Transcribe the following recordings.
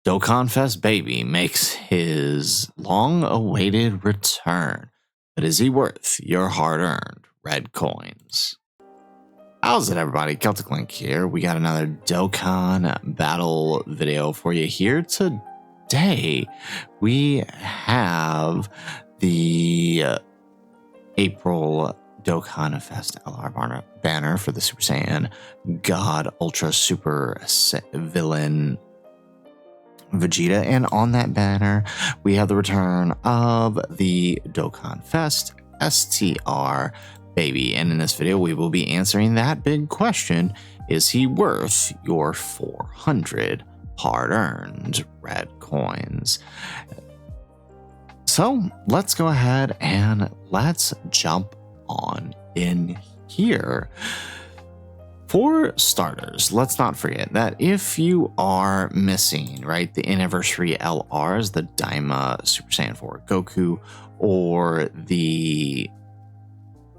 Dokkan Fest Baby makes his long-awaited return, but is he worth your hard-earned red coins? How's it, everybody? Celtic Link here. We got another Dokkan Battle video for you here today. We have the April Dokkan Fest LR banner for the Super Saiyan God Ultra Super Villain Vegeta, and on that banner we have the return of the Dokkan Fest STR Baby, and in this video we will be answering that big question: is he worth your 400 hard-earned red coins? So let's go ahead and let's jump on in here. For starters, let's not forget that if you are missing, right, the anniversary LRs, the Daima Super Saiyan 4 Goku, or the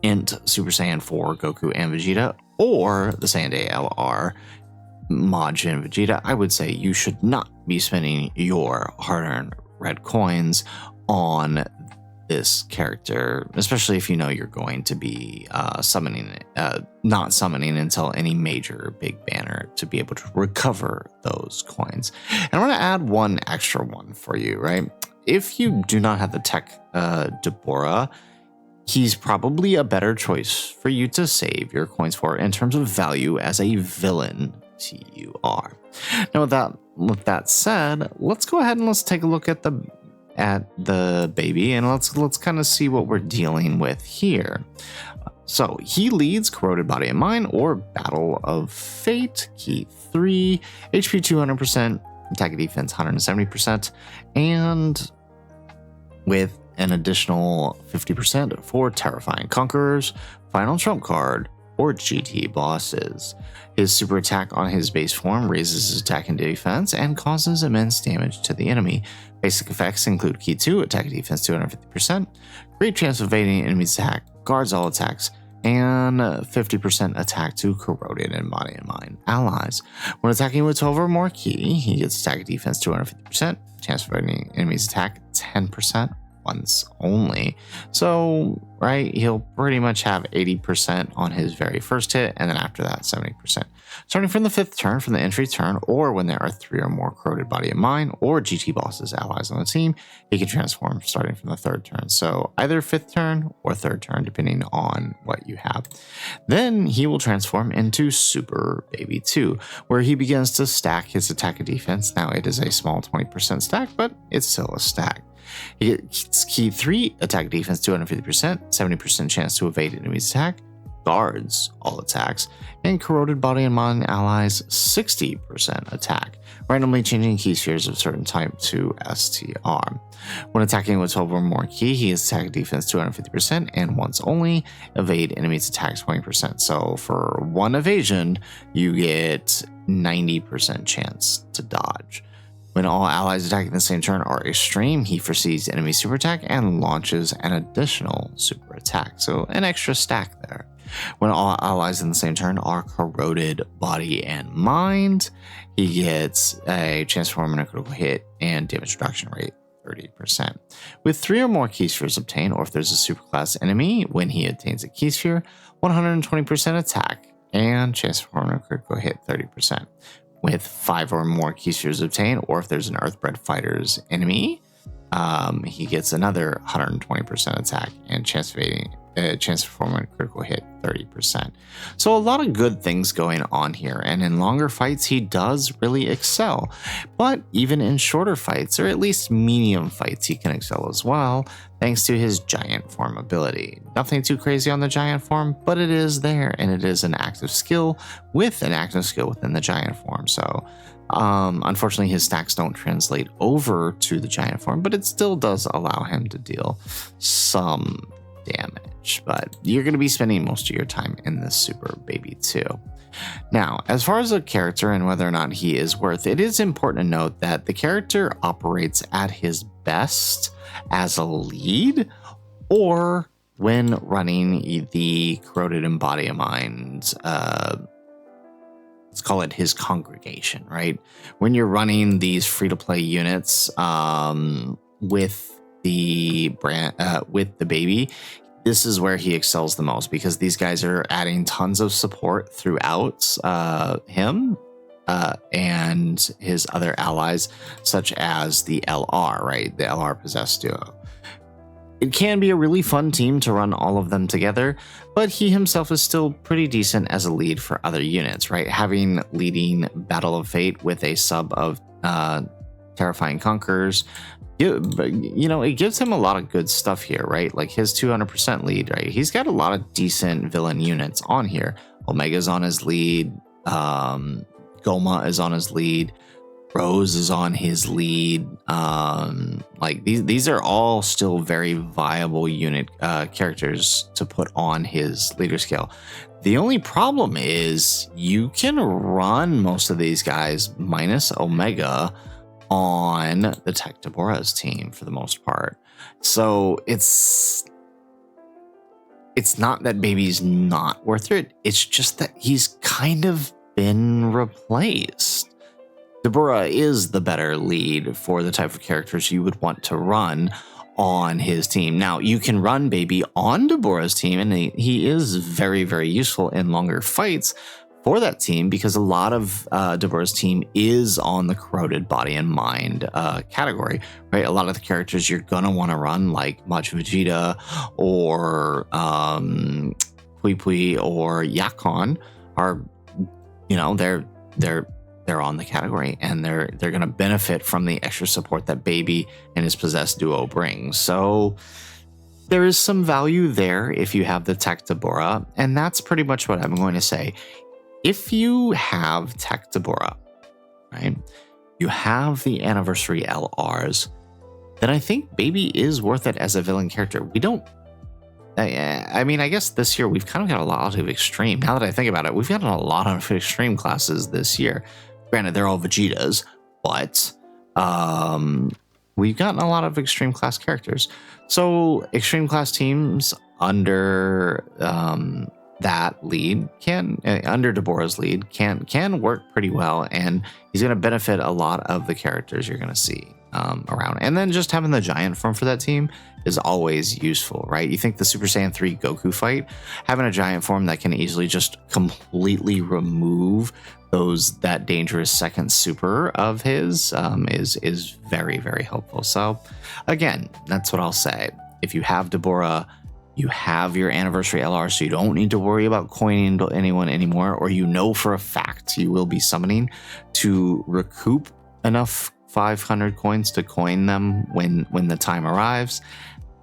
Int Super Saiyan 4 Goku and Vegeta, or the Saiyan Day LR Majin Vegeta, I would say you should not be spending your hard-earned red coins on this character, especially if you know you're going to be not summoning until any major big banner to be able to recover those coins. And I want to add one extra one for you, right? If you do not have the tech Deborah, he's probably a better choice for you to save your coins for in terms of value as a villain TUR. Now with that said, let's go ahead and let's take a look at the baby, and let's kind of see what we're dealing with here. So he leads Corroded Body and Mind or Battle of Fate, Key 3, HP 200%, attack and defense 170%, and with an additional 50% for Terrifying Conquerors, Final Trump card, or GT bosses. His super attack on his base form raises his attack and defense and causes immense damage to the enemy. Basic effects include Key 2, attack and defense 250%, great chance of evading enemy's attack, guards all attacks, and 50% attack to Corroded and Body and Mind allies. When attacking with 12 or more Key, he gets attack and defense 250%, chance of evading enemy's attack 10%, once only. So, right, he'll pretty much have 80% on his very first hit, and then after that 70%. Starting from the 5th turn, from the entry turn, or when there are 3 or more Corroded Body and Mind or GT bosses allies on the team, he can transform starting from the 3rd turn. So either 5th turn or 3rd turn, depending on what you have. Then he will transform into Super Baby 2, where he begins to stack his attack and defense. Now it is a small 20% stack, but it's still a stack. He gets Key 3, attack defense 250%, 70% chance to evade enemy's attack, guards all attacks, and Corroded Body and Mind allies 60% attack, randomly changing key spheres of certain type to STR. When attacking with 12 or more key, he has attack defense 250% and once only evade enemy's attack 20%. So for one evasion, you get 90% chance to dodge. When all allies attacking the same turn are extreme, he foresees enemy super attack and launches an additional super attack. So an extra stack there. When all allies in the same turn are Corroded Body and Mind, he gets a chance to perform a critical hit and damage reduction rate 30%. With 3 or more key spheres obtained, or if there's a superclass enemy, when he obtains a key sphere, 120% attack and chance to perform a critical hit 30%. With 5 or more key spheres obtained, or if there's an Earthbred Fighter's enemy, he gets another 120% attack and chance to perform a critical hit 30%. So a lot of good things going on here, and in longer fights he does really excel. But even in shorter fights, or at least medium fights, he can excel as well, thanks to his giant form ability. Nothing too crazy on the giant form, but it is there, and it is an active skill with an active skill within the giant form. So unfortunately his stacks don't translate over to the giant form, but it still does allow him to deal some damage. But you're going to be spending most of your time in this Super Baby 2. Now, as far as a character and whether or not he is worth, it is important to note that the character operates at his best as a lead or when running the Corroded and Body of Mind let's call it his congregation, right? When you're running these free-to-play units with the baby, this is where he excels the most, because these guys are adding tons of support throughout him and his other allies, such as the LR, right? The LR possessed duo. It can be a really fun team to run all of them together, but he himself is still pretty decent as a lead for other units, right? Having leading Battle of Fate with a sub of Terrifying Conquerors, it gives him a lot of good stuff here, right? Like his 200% lead, right? He's got a lot of decent villain units on here. Omega's on his lead. Goma is on his lead. Rose is on his lead. Like these are all still very viable unit characters to put on his leader scale. The only problem is you can run most of these guys minus Omega on the Tech Deborah's team for the most part. So it's not that baby's not worth it. It's just that he's kind of been replaced. Deborah is the better lead for the type of characters you would want to run on his team. Now, you can run baby on Deborah's team, and he is very, very useful in longer fights for that team, because a lot of Deborah's team is on the corroded body and mind category, right? A lot of the characters you're gonna want to run, like Vegeta or Pui Pui or Yakon, are, they're on the category, and they're going to benefit from the extra support that baby and his possessed duo brings. So there is some value there if you have the Tech Deborah, and that's pretty much what I'm going to say. If you have Tech Deborah, right, you have the Anniversary LRs, then I think baby is worth it as a villain character. We don't, I mean, I guess this year we've kind of got a lot of extreme. Now that I think about it, we've gotten a lot of extreme classes this year. Granted, they're all Vegetas, but we've gotten a lot of extreme class characters. So extreme class teams under that lead under Deborah's lead can work pretty well, and he's going to benefit a lot of the characters you're going to see around. And then just having the giant form for that team is always useful, right? You think the Super Saiyan 3 Goku fight, having a giant form that can easily just completely remove that dangerous second super of his is very, very helpful. So again, that's what I'll say. If you have Deborah, you have your Anniversary LR, so you don't need to worry about coining anyone anymore, or for a fact you will be summoning to recoup enough 500 coins to coin them when the time arrives,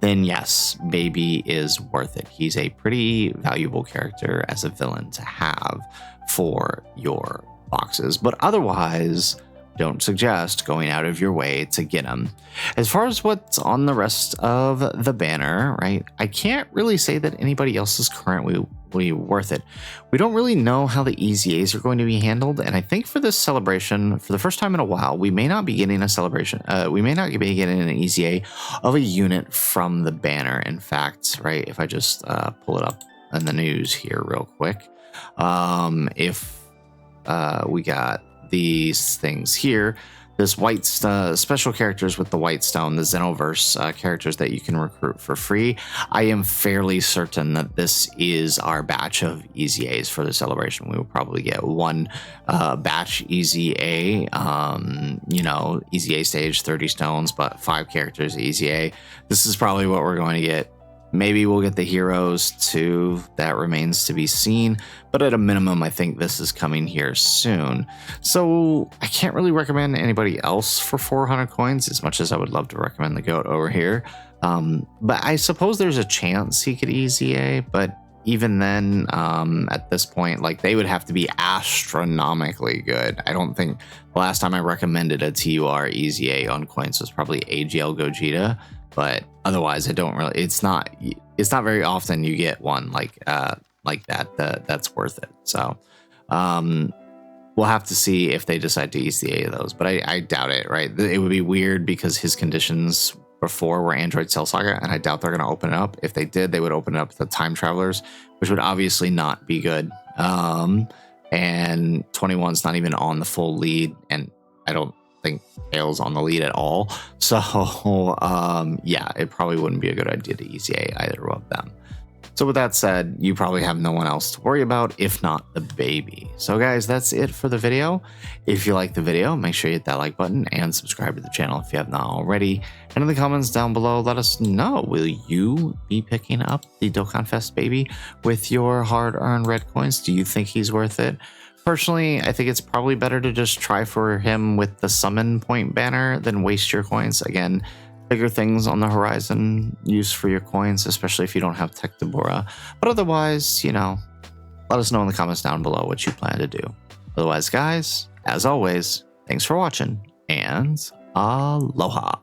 then yes, baby is worth it. He's a pretty valuable character as a villain to have for your boxes, but otherwise don't suggest going out of your way to get them. As far as what's on the rest of the banner, right, I can't really say that anybody else is currently worth it. We don't really know how the EZAs are going to be handled, and I think for this celebration, for the first time in a while, we may not be getting a celebration. We may not be getting an EZA of a unit from the banner. In fact, right, if I just pull it up in the news here real quick, if we got these things here, this white special characters with the white stone, the Xenoverse characters that you can recruit for free. I am fairly certain that this is our batch of EZAs for the celebration. We will probably get one batch EZA, EZA stage 30 stones, but 5 characters EZA. This is probably what we're going to get. Maybe we'll get the heroes too. That remains to be seen. But at a minimum, I think this is coming here soon. So I can't really recommend anybody else for 400 coins as much as I would love to recommend the goat over here. But I suppose there's a chance he could EZA. But even then, at this point, like, they would have to be astronomically good. I don't think the last time I recommended a TUR EZA on coins was probably AGL Gogeta. But otherwise, I don't really. It's not very often you get one like that that's worth it. So we'll have to see if they decide to EZA those. But I doubt it. Right? It would be weird because his conditions before were Android Cell Saga, and I doubt they're going to open it up. If they did, they would open it up to Time Travelers, which would obviously not be good. and 21's not even on the full lead, and I don't think Kale's on the lead at all. So yeah, it probably wouldn't be a good idea to EZA either of them. So with that said, you probably have no one else to worry about, if not the baby. So guys, that's it for the video. If you like the video, make sure you hit that like button and subscribe to the channel if you have not already. And in the comments down below, let us know, will you be picking up the Dokkan Fest baby with your hard-earned red coins? Do you think he's worth it? Personally, I think it's probably better to just try for him with the summon point banner than waste your coins. Again, bigger things on the horizon, use for your coins, especially if you don't have Tech Deborah. But otherwise, you know, let us know in the comments down below what you plan to do. Otherwise, guys, as always, thanks for watching, and aloha.